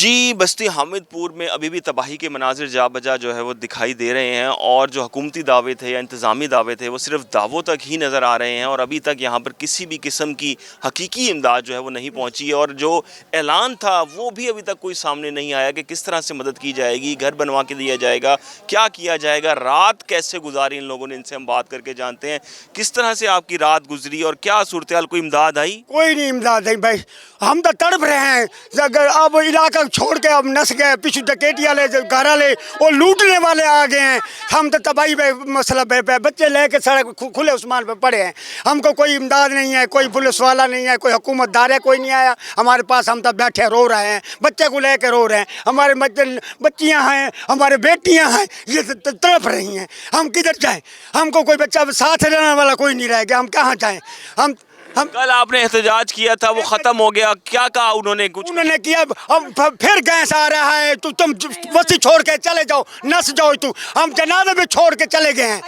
जी, बस्ती हामिदपुर में अभी भी तबाही के मनाजिर जा बजा जो है वो दिखाई दे रहे हैं और जो हुकूमती दावे थे या इंतज़ामी दावे थे वो सिर्फ दावों तक ही नज़र आ रहे हैं और अभी तक यहाँ पर किसी भी किस्म की हकीकी इमदाद जो है वो नहीं पहुँची है। और जो ऐलान था वो भी अभी तक कोई सामने नहीं आया कि किस तरह से मदद की जाएगी, घर बनवा के दिया जाएगा, क्या किया जाएगा, रात कैसे गुजारी इन लोगों ने। इनसे हम बात करके जानते हैं किस तरह से आपकी रात गुजरी और क्या सूरत हाल। कोई इमदाद आई? कोई नहीं इमदाद नहीं भाई, हम तो तड़प रहे हैं। अब इलाका छोड़ के अब नस गए, पीछे डकैती वाले घर वाले वो लूटने वाले आ गए हैं। हम तो तबाही पे मसला पे बच्चे लेके सड़क खुले उस्मान पे पड़े हैं। हमको कोई इमदाद नहीं है, कोई पुलिस वाला नहीं है, कोई हुकूमतदार है, कोई नहीं आया हमारे पास। हम तो बैठे रो रहे हैं, बच्चे को लेके रो रहे हैं। हमारे बच्चियाँ हैं, हमारे बेटियाँ हैं, ये तड़प रही हैं। हम किधर जाएँ? हमको कोई बच्चा साथ रहने वाला कोई नहीं रह गया, हम कहाँ जाएँ? हम कल आपने एहतजाज किया था, वो खत्म हो गया, क्या कहा उन्होंने? कुछ उन्होंने किया, अब फिर गैस आ रहा है, तुम बस्ती छोड़ के चले जाओ, नस जाओ। हम जनाजे में छोड़ के चले गए हैं।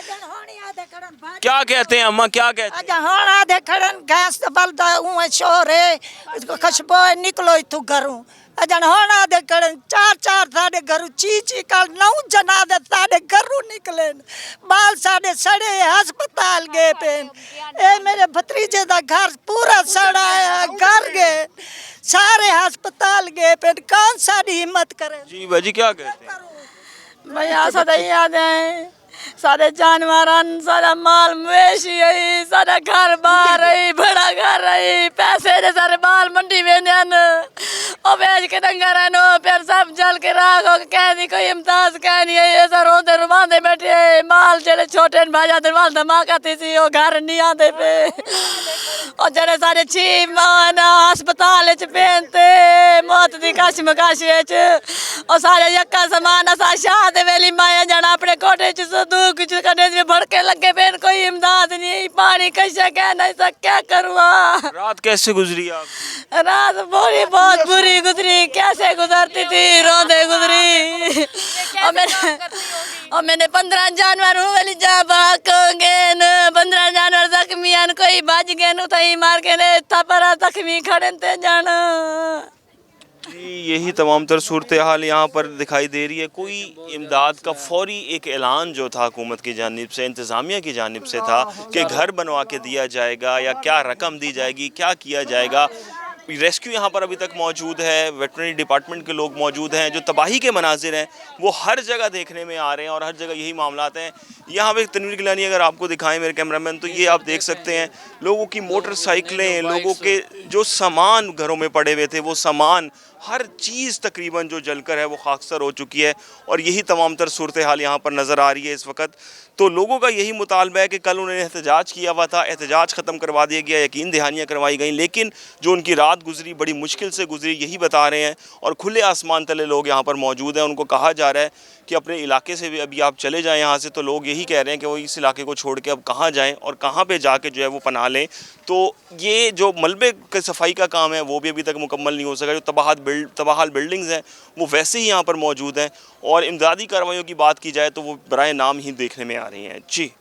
क्या कहते हैं अम्मा, क्या कहते हैं? हाँ देखन गैस बलदा शोर है, खुशबू निकलो तू घरों। अजन होना देखन चार साढ़े घरों ची कर 9 जना दे साढ़े घरों निकले, बाल साढ़े सड़े अस्पताल गए पे। ए मेरे भतीजे दा घर पूरा सड़ा है, घर गए सारे अस्पताल गए पे। कौन साड़ी हिम्मत करे? जी बाजी क्या कहते हैं? भैया सदा याद है, सारे जानवर, सारा माल मवेशी है, सारा घर बाहर है, बड़ा घर है, पैसे दे सारे माल मंडी में और बेच के डंगा रहनो, फिर सब जल के राख हो। कह नहीं कोई इमदाद कह नहीं है, ऐसा रोते रुमांदे बैठे है। माल जड़े छोटे भाजा दे माल धमाका थी सी, वो घर नहीं आते पे। और जड़े सारे छी मान अस्पताल च पहनते मौत दी कश मकाशी और सारे यक्का समान असा शाह दे वेली माया जाना अपने कोठे च दुख च कने में भड़के लगे पे। कोई इमदाद नहीं, पानी कैसे कह नहीं सक, क्या करूँगा? रात कैसे गुजरी आप? रात बहुत बुरी गुजरी, कैसे गुजरती थी, रोंदे गुजरी। और मैंने 15 जानवर हूँ वाली जा भागोगे न, 15 जानवर जख्मी हैं, कोई बाज गए न तई मार के ने थपरा जख्मी खड़े थे जाना। जी यही तमाम तर सूरत हाल यहाँ पर दिखाई दे रही है। कोई इमदाद का फौरी एक ऐलान जो था हुकूमत की जानिब से, इंतज़ामिया की जानिब से था कि घर बनवा के दिया जाएगा या क्या रकम दी जाएगी, क्या किया जाएगा। रेस्क्यू यहाँ पर अभी तक मौजूद है, वेटरनरी डिपार्टमेंट के लोग मौजूद हैं। जो तबाही के मनाजिर हैं वो हर जगह देखने में आ रहे हैं और हर जगह यही मामलात हैं। यहाँ पे तनवीर गिलानी अगर आपको दिखाएं मेरे कैमरामैन, तो ये आप देख सकते हैं लोगों की मोटरसाइकिलें, लोगों के जो सामान घरों में पड़े हुए थे वो सामान, हर चीज़ तकरीबन जो जलकर है वो खाकसर हो चुकी है। और यही तमाम तर सूरत हाल यहाँ पर नज़र आ रही है इस वक्त। तो लोगों का यही मुतालबा है कि कल उन्होंने एहतजाज किया हुआ था, एहतजाज ख़त्म करवा दिया गया, यकीन दहानियाँ करवाई गई, लेकिन जो उनकी रात गुजरी बड़ी मुश्किल से गुजरी, यही बता रहे हैं। और खुले आसमान तले लोग यहाँ पर मौजूद हैं, उनको कहा जा रहा है कि अपने इलाके से भी अभी आप चले जाएँ यहाँ से। तो लोग यही कह रहे हैं कि वो इस इलाके को छोड़ के अब कहाँ जाएँ और कहाँ पर जाके जो है वो पनाह लें। तो ये जो मलबे की सफाई का काम है वो भी अभी तक मुकम्मल नहीं हो सका। जो तबाहाल बिल्डिंग्स हैं वो वैसे ही यहाँ पर मौजूद हैं और इमदादी कार्रवाइयों की बात की जाए तो वो बराए नाम ही देखने में आ रही हैं। जी।